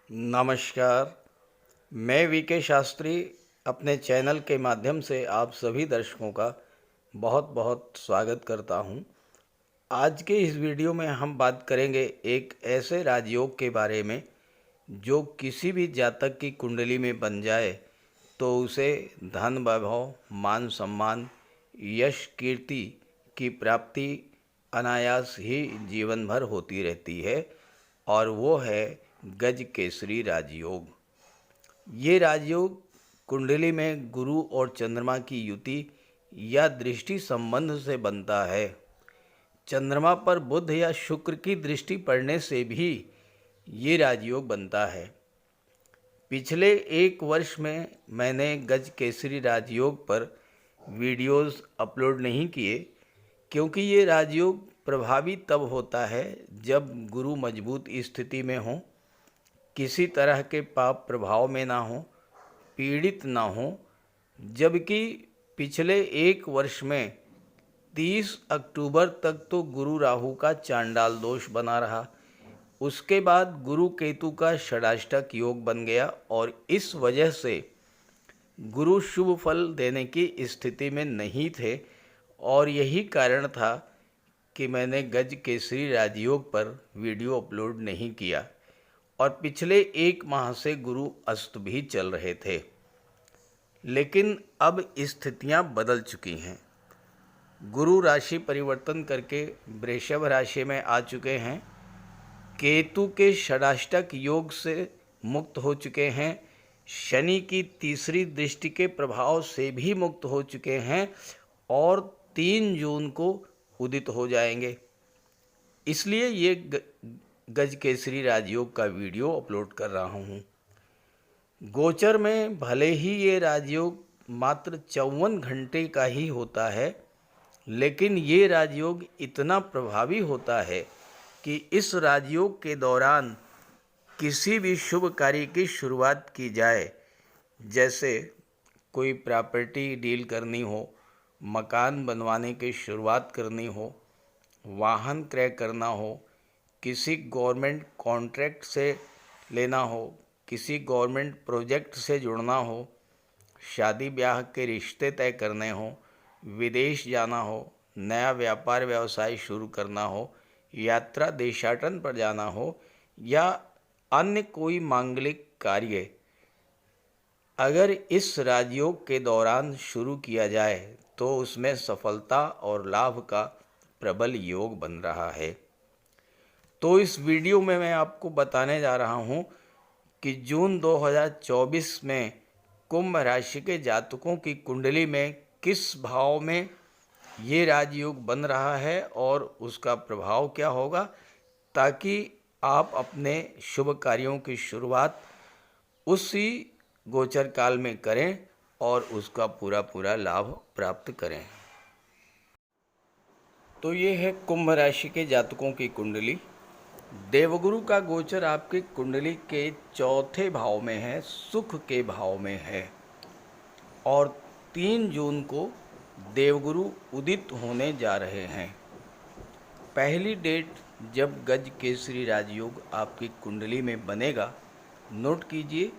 नमस्कार। मैं वीके शास्त्री अपने चैनल के माध्यम से आप सभी दर्शकों का बहुत बहुत स्वागत करता हूं। आज के इस वीडियो में हम बात करेंगे एक ऐसे राजयोग के बारे में जो किसी भी जातक की कुंडली में बन जाए तो उसे धन वैभव, मान सम्मान, यश, कीर्ति की प्राप्ति अनायास ही जीवन भर होती रहती है, और वो है गज केसरी राजयोग। ये राजयोग कुंडली में गुरु और चंद्रमा की युति या दृष्टि संबंध से बनता है। चंद्रमा पर बुध या शुक्र की दृष्टि पड़ने से भी ये राजयोग बनता है। पिछले एक वर्ष में मैंने गज केसरी राजयोग पर वीडियोस अपलोड नहीं किए, क्योंकि ये राजयोग प्रभावी तब होता है जब गुरु मजबूत स्थिति में हो, किसी तरह के पाप प्रभाव में ना हो, पीड़ित ना हो। जबकि पिछले एक वर्ष में 30 अक्टूबर तक तो गुरु राहु का चांडाल दोष बना रहा। उसके बाद गुरु केतु का षडाष्टक योग बन गया, और इस वजह से गुरु शुभ फल देने की स्थिति में नहीं थे, और यही कारण था कि मैंने गज केसरी राजयोग पर वीडियो अपलोड नहीं किया। और पिछले एक माह से गुरु अस्त भी चल रहे थे, लेकिन अब स्थितियां बदल चुकी हैं। गुरु राशि परिवर्तन करके वृषभ राशि में आ चुके हैं, केतु के षडाष्टक योग से मुक्त हो चुके हैं, शनि की तीसरी दृष्टि के प्रभाव से भी मुक्त हो चुके हैं, और 3 जून को उदित हो जाएंगे। इसलिए ये गज केसरी राजयोग का वीडियो अपलोड कर रहा हूँ। गोचर में भले ही ये राजयोग मात्र 54 घंटे का ही होता है, लेकिन ये राजयोग इतना प्रभावी होता है कि इस राजयोग के दौरान किसी भी शुभ कार्य की शुरुआत की जाए, जैसे कोई प्रॉपर्टी डील करनी हो, मकान बनवाने की शुरुआत करनी हो, वाहन क्रय करना हो, किसी गवर्नमेंट कॉन्ट्रैक्ट से लेना हो, किसी गवर्नमेंट प्रोजेक्ट से जुड़ना हो, शादी ब्याह के रिश्ते तय करने हो, विदेश जाना हो, नया व्यापार व्यवसाय शुरू करना हो, यात्रा देशाटन पर जाना हो, या अन्य कोई मांगलिक कार्य अगर इस राजयोग के दौरान शुरू किया जाए तो उसमें सफलता और लाभ का प्रबल योग बन रहा है। तो इस वीडियो में मैं आपको बताने जा रहा हूँ कि जून 2024 में कुंभ राशि के जातकों की कुंडली में किस भाव में ये राजयोग बन रहा है और उसका प्रभाव क्या होगा, ताकि आप अपने शुभ कार्यों की शुरुआत उसी गोचर काल में करें और उसका पूरा लाभ प्राप्त करें। तो ये है कुंभ राशि के जातकों की कुंडली। देवगुरु का गोचर आपकी कुंडली के 4थे भाव में है, सुख के भाव में है, और 3 जून को देवगुरु उदित होने जा रहे हैं। पहली डेट जब गज केसरी राजयोग आपकी कुंडली में बनेगा, नोट कीजिए,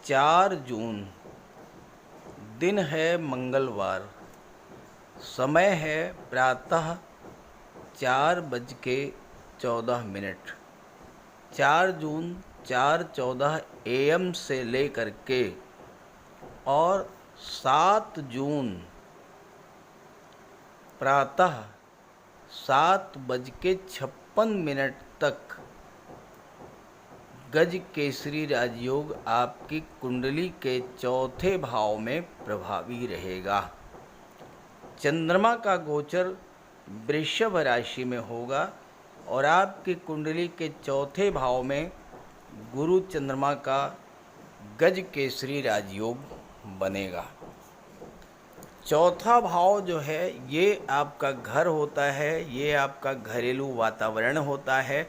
4 जून, दिन है मंगलवार, समय है प्रातः 4:14। 4 जून 4:14 AM से लेकर के और 7 जून प्रातः 7:56 तक गज केसरी राजयोग आपकी कुंडली के 4थे भाव में प्रभावी रहेगा। चंद्रमा का गोचर वृषभ राशि में होगा, और आपकी कुंडली के 4थे भाव में गुरु चंद्रमा का गज केसरी राजयोग बनेगा। 4था भाव जो है ये आपका घर होता है, ये आपका घरेलू वातावरण होता है।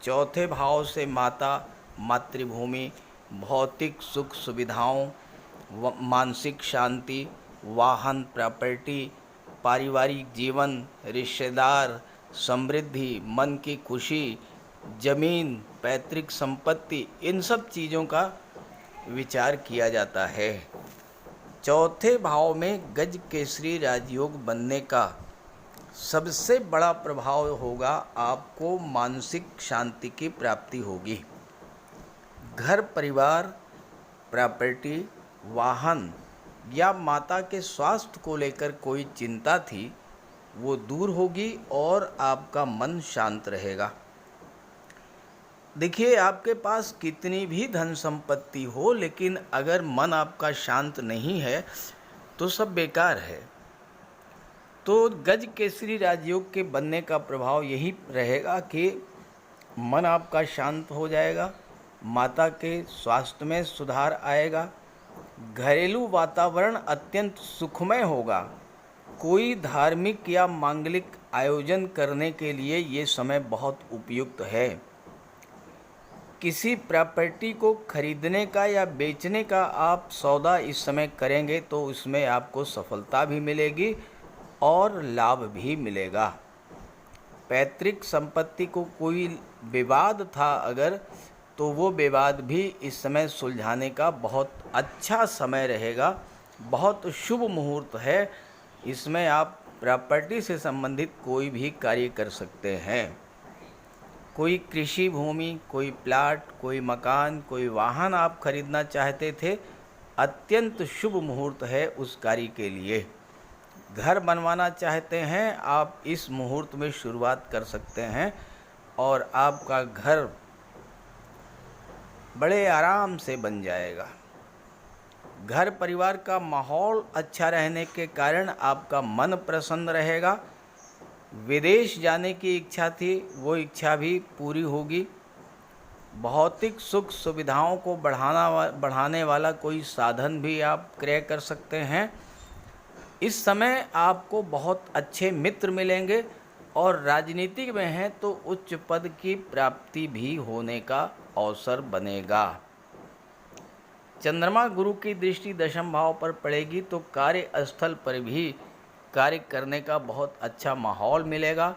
4थे भाव से माता, मातृभूमि, भौतिक सुख सुविधाओं, मानसिक शांति, वाहन, प्रॉपर्टी, पारिवारिक जीवन, रिश्तेदार, समृद्धि, मन की खुशी, जमीन, पैतृक संपत्ति, इन सब चीज़ों का विचार किया जाता है। चौथे भाव में गज केसरी राजयोग बनने का सबसे बड़ा प्रभाव होगा, आपको मानसिक शांति की प्राप्ति होगी। घर परिवार, प्रॉपर्टी, वाहन या माता के स्वास्थ्य को लेकर कोई चिंता थी वो दूर होगी और आपका मन शांत रहेगा। देखिए, आपके पास कितनी भी धन संपत्ति हो, लेकिन अगर मन आपका शांत नहीं है तो सब बेकार है। तो गज केसरी राजयोग के बनने का प्रभाव यही रहेगा कि मन आपका शांत हो जाएगा, माता के स्वास्थ्य में सुधार आएगा, घरेलू वातावरण अत्यंत सुखमय होगा। कोई धार्मिक या मांगलिक आयोजन करने के लिए ये समय बहुत उपयुक्त है। किसी प्रॉपर्टी को खरीदने का या बेचने का आप सौदा इस समय करेंगे तो उसमें आपको सफलता भी मिलेगी और लाभ भी मिलेगा। पैतृक संपत्ति को कोई विवाद था अगर, तो वो विवाद भी इस समय सुलझाने का बहुत अच्छा समय रहेगा, बहुत शुभ मुहूर्त है। इसमें आप प्रॉपर्टी से संबंधित कोई भी कार्य कर सकते हैं। कोई कृषि भूमि, कोई प्लाट, कोई मकान, कोई वाहन आप खरीदना चाहते थे, अत्यंत शुभ मुहूर्त है उस कार्य के लिए। घर बनवाना चाहते हैं, आप इस मुहूर्त में शुरुआत कर सकते हैं और आपका घर बड़े आराम से बन जाएगा। घर परिवार का माहौल अच्छा रहने के कारण आपका मन प्रसन्न रहेगा। विदेश जाने की इच्छा थी, वो इच्छा भी पूरी होगी। भौतिक सुख सुविधाओं को बढ़ाने वाला कोई साधन भी आप क्रय कर सकते हैं। इस समय आपको बहुत अच्छे मित्र मिलेंगे और राजनीति में हैं तो उच्च पद की प्राप्ति भी होने का अवसर बनेगा। चंद्रमा गुरु की दृष्टि दशम भाव पर पड़ेगी तो कार्यस्थल पर भी कार्य करने का बहुत अच्छा माहौल मिलेगा।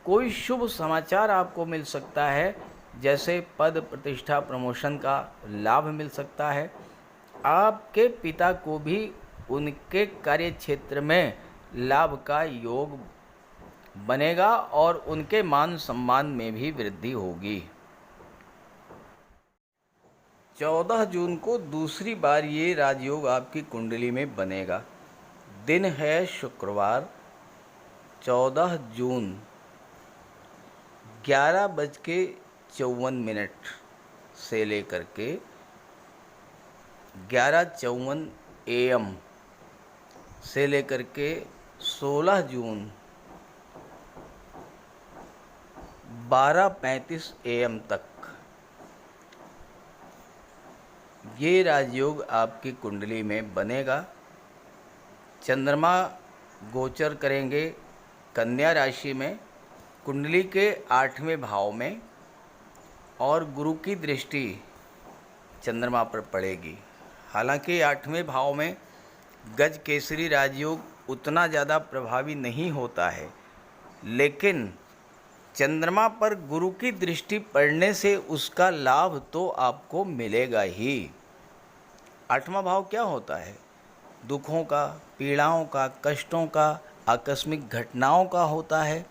कोई शुभ समाचार आपको मिल सकता है, जैसे पद प्रतिष्ठा प्रमोशन का लाभ मिल सकता है। आपके पिता को भी उनके कार्य क्षेत्र में लाभ का योग बनेगा और उनके मान सम्मान में भी वृद्धि होगी। 14 जून को दूसरी बार ये राजयोग आपकी कुंडली में बनेगा। दिन है शुक्रवार, 14 जून 11:54 से लेकर के 11:54 AM से लेकर के 16 जून 12:35 AM तक ये राजयोग आपकी कुंडली में बनेगा। चंद्रमा गोचर करेंगे कन्या राशि में, कुंडली के 8वें भाव में, और गुरु की दृष्टि चंद्रमा पर पड़ेगी। हालांकि 8वें भाव में गज केसरी राजयोग उतना ज़्यादा प्रभावी नहीं होता है, लेकिन चंद्रमा पर गुरु की दृष्टि पड़ने से उसका लाभ तो आपको मिलेगा ही। 8वां भाव क्या होता है? दुखों का, पीड़ाओं का, कष्टों का, आकस्मिक घटनाओं का होता है,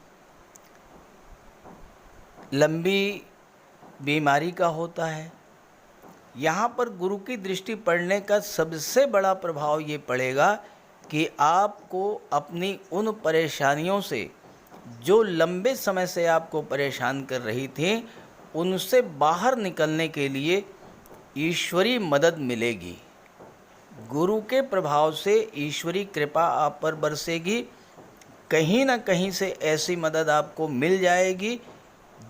लंबी बीमारी का होता है। यहाँ पर गुरु की दृष्टि पड़ने का सबसे बड़ा प्रभाव ये पड़ेगा कि आपको अपनी उन परेशानियों से, जो लंबे समय से आपको परेशान कर रही थी, उनसे बाहर निकलने के लिए ईश्वरी मदद मिलेगी। गुरु के प्रभाव से ईश्वरी कृपा आप पर बरसेगी। कहीं ना कहीं से ऐसी मदद आपको मिल जाएगी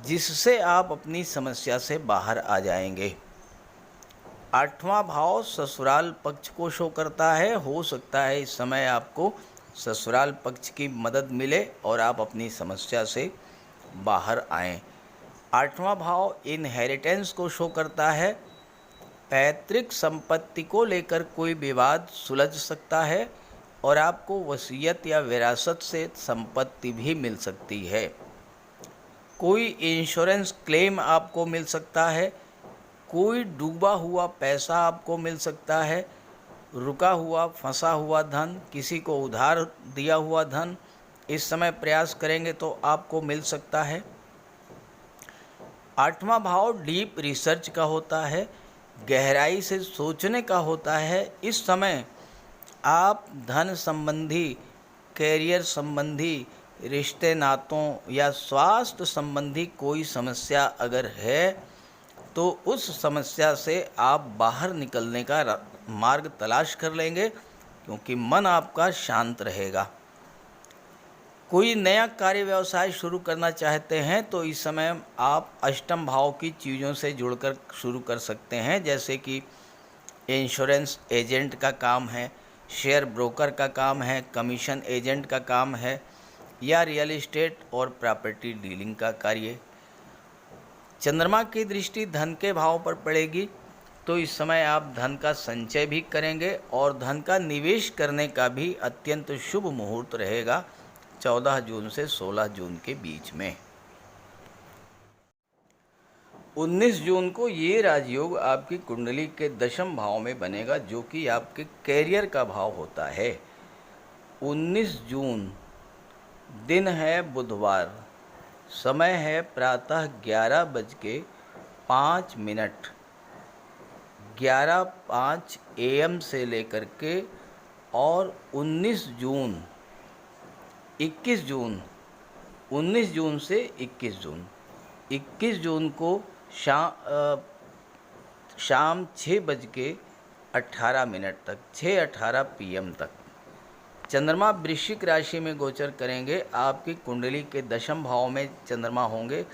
जिससे आप अपनी समस्या से बाहर आ जाएंगे। 8वां भाव ससुराल पक्ष को शो करता है। हो सकता है इस समय आपको ससुराल पक्ष की मदद मिले और आप अपनी समस्या से बाहर आएं। 8वां भाव इनहेरिटेंस को शो करता है। पैतृक संपत्ति को लेकर कोई विवाद सुलझ सकता है और आपको वसीयत या विरासत से संपत्ति भी मिल सकती है। कोई इंश्योरेंस क्लेम आपको मिल सकता है, कोई डूबा हुआ पैसा आपको मिल सकता है, रुका हुआ फंसा हुआ धन, किसी को उधार दिया हुआ धन इस समय प्रयास करेंगे तो आपको मिल सकता है। 8वां भाव डीप रिसर्च का होता है, गहराई से सोचने का होता है। इस समय आप धन संबंधी, कैरियर संबंधी, रिश्ते नातों या स्वास्थ्य संबंधी कोई समस्या अगर है तो उस समस्या से आप बाहर निकलने का मार्ग तलाश कर लेंगे, क्योंकि मन आपका शांत रहेगा। कोई नया कार्य व्यवसाय शुरू करना चाहते हैं तो इस समय आप अष्टम भाव की चीज़ों से जुड़कर शुरू कर सकते हैं, जैसे कि इंश्योरेंस एजेंट का काम है, शेयर ब्रोकर का काम है, कमीशन एजेंट का काम है, या रियल एस्टेट और प्रॉपर्टी डीलिंग का कार्य। चंद्रमा की दृष्टि धन के भाव पर पड़ेगी तो इस समय आप धन का संचय भी करेंगे और धन का निवेश करने का भी अत्यंत शुभ मुहूर्त रहेगा 14 जून से 16 जून के बीच में। 19 जून को ये राजयोग आपकी कुंडली के दशम भाव में बनेगा, जो कि आपके कैरियर का भाव होता है। 19 जून दिन है बुधवार, समय है प्रातः 11:05 11:05 AM से लेकर के और 19 जून 19 जून से 21 जून को शाम 6:18 तक 6:18 PM तक चंद्रमा वृश्चिक राशि में गोचर करेंगे। आपकी कुंडली के दशम भाव में चंद्रमा होंगे।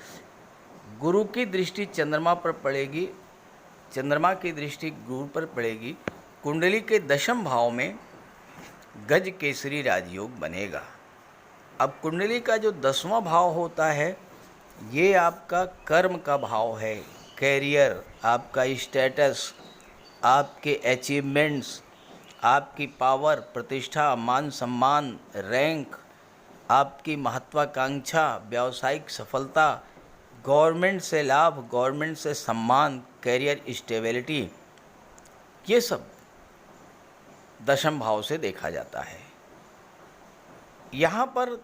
गुरु की दृष्टि चंद्रमा पर पड़ेगी, चंद्रमा की दृष्टि गुरु पर पड़ेगी। कुंडली के दशम भाव में गज केसरी राजयोग बनेगा। अब कुंडली का जो 10वां भाव होता है ये आपका कर्म का भाव है, कैरियर, आपका स्टेटस, आपके अचीवमेंट्स, आपकी पावर, प्रतिष्ठा, मान सम्मान, रैंक, आपकी महत्वाकांक्षा, व्यावसायिक सफलता, गवर्नमेंट से लाभ, गवर्नमेंट से सम्मान, कैरियर स्टेबिलिटी, ये सब दशम भाव से देखा जाता है। यहाँ पर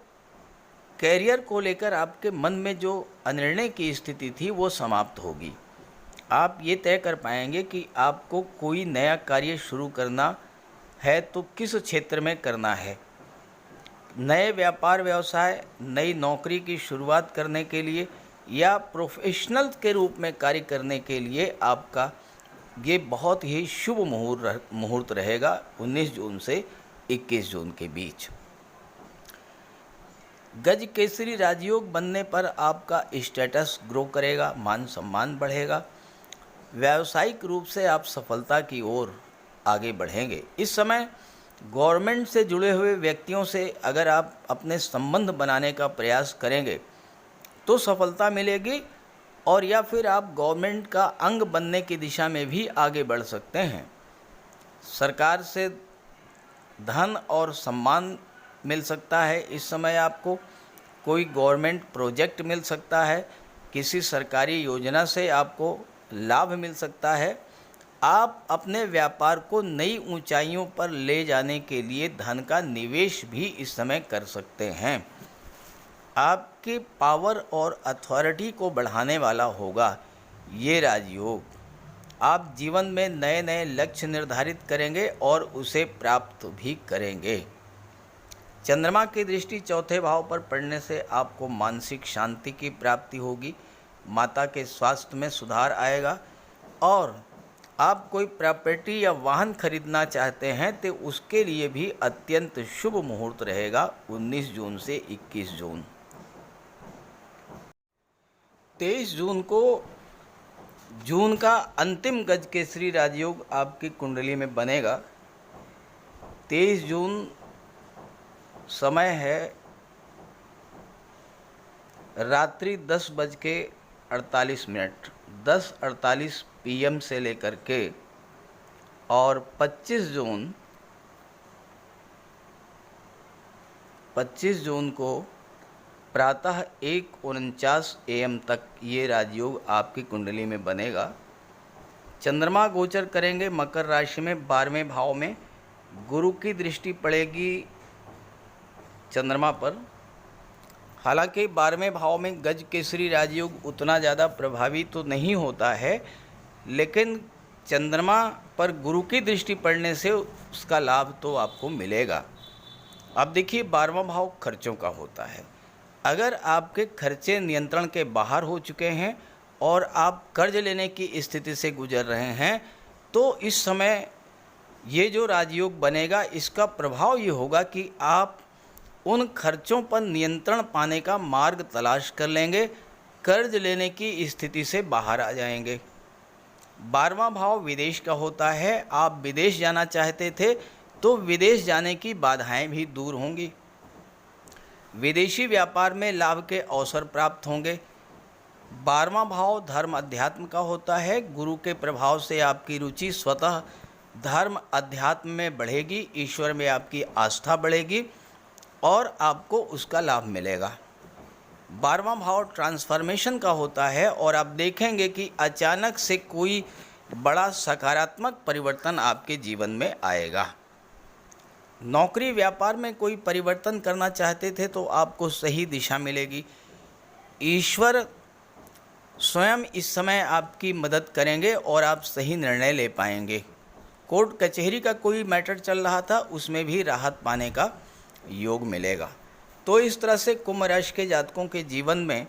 कैरियर को लेकर आपके मन में जो अनिर्णय की स्थिति थी वो समाप्त होगी। आप ये तय कर पाएंगे कि आपको कोई नया कार्य शुरू करना है तो किस क्षेत्र में करना है। नए व्यापार व्यवसाय, नई नौकरी की शुरुआत करने के लिए या प्रोफेशनल के रूप में कार्य करने के लिए आपका ये बहुत ही शुभ मुहूर्त रहेगा 19 जून से 21 जून के बीच। गज केसरी राजयोग बनने पर आपका स्टेटस ग्रो करेगा, मान सम्मान बढ़ेगा, व्यावसायिक रूप से आप सफलता की ओर आगे बढ़ेंगे। इस समय गवर्नमेंट से जुड़े हुए व्यक्तियों से अगर आप अपने संबंध बनाने का प्रयास करेंगे तो सफलता मिलेगी, और या फिर आप गवर्नमेंट का अंग बनने की दिशा में भी आगे बढ़ सकते हैं। सरकार से धन और सम्मान मिल सकता है। इस समय आपको कोई गवर्नमेंट प्रोजेक्ट मिल सकता है, किसी सरकारी योजना से आपको लाभ मिल सकता है। आप अपने व्यापार को नई ऊंचाइयों पर ले जाने के लिए धन का निवेश भी इस समय कर सकते हैं। आपकी पावर और अथॉरिटी को बढ़ाने वाला होगा ये राजयोग। आप जीवन में नए नए लक्ष्य निर्धारित करेंगे और उसे प्राप्त भी करेंगे। चंद्रमा की दृष्टि चौथे भाव पर पड़ने से आपको मानसिक शांति की प्राप्ति होगी, माता के स्वास्थ्य में सुधार आएगा, और आप कोई प्रॉपर्टी या वाहन खरीदना चाहते हैं तो उसके लिए भी अत्यंत शुभ मुहूर्त रहेगा 19 जून से 21 जून। 23 जून को जून का अंतिम गज केसरी राजयोग आपकी कुंडली में बनेगा। 23 जून समय है रात्रि 10:48 10:48 PM से लेकर के, और 25 जून को प्रातः 1:49 AM तक ये राजयोग आपकी कुंडली में बनेगा। चंद्रमा गोचर करेंगे मकर राशि में 12वें भाव में। गुरु की दृष्टि पड़ेगी चंद्रमा पर। हालांकि 12वें भाव में गज केसरी राजयोग उतना ज़्यादा प्रभावी तो नहीं होता है, लेकिन चंद्रमा पर गुरु की दृष्टि पड़ने से उसका लाभ तो आपको मिलेगा। अब देखिए 12वां भाव खर्चों का होता है। अगर आपके खर्चे नियंत्रण के बाहर हो चुके हैं और आप कर्ज लेने की स्थिति से गुजर रहे हैं, तो इस समय ये जो राजयोग बनेगा इसका प्रभाव ये होगा कि आप उन खर्चों पर नियंत्रण पाने का मार्ग तलाश कर लेंगे, कर्ज लेने की स्थिति से बाहर आ जाएंगे। 12वां भाव विदेश का होता है। आप विदेश जाना चाहते थे तो विदेश जाने की बाधाएं भी दूर होंगी। विदेशी व्यापार में लाभ के अवसर प्राप्त होंगे। 12वां भाव धर्म अध्यात्म का होता है। गुरु के प्रभाव से आपकी रुचि स्वतः धर्म अध्यात्म में बढ़ेगी, ईश्वर में आपकी आस्था बढ़ेगी और आपको उसका लाभ मिलेगा। 12वां भाव ट्रांसफॉर्मेशन का होता है और आप देखेंगे कि अचानक से कोई बड़ा सकारात्मक परिवर्तन आपके जीवन में आएगा। नौकरी व्यापार में कोई परिवर्तन करना चाहते थे तो आपको सही दिशा मिलेगी। ईश्वर स्वयं इस समय आपकी मदद करेंगे और आप सही निर्णय ले पाएंगे। कोर्ट कचहरी का कोई मैटर चल रहा था, उसमें भी राहत पाने का योग मिलेगा। तो इस तरह से कुंभ राशि के जातकों के जीवन में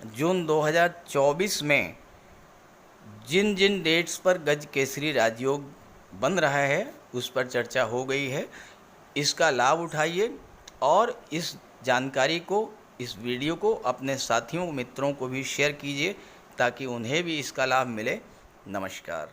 जून 2024 में जिन जिन डेट्स पर गज केसरी राजयोग बन रहा है उस पर चर्चा हो गई है। इसका लाभ उठाइए और इस जानकारी को, इस वीडियो को अपने साथियों मित्रों को भी शेयर कीजिए ताकि उन्हें भी इसका लाभ मिले। नमस्कार।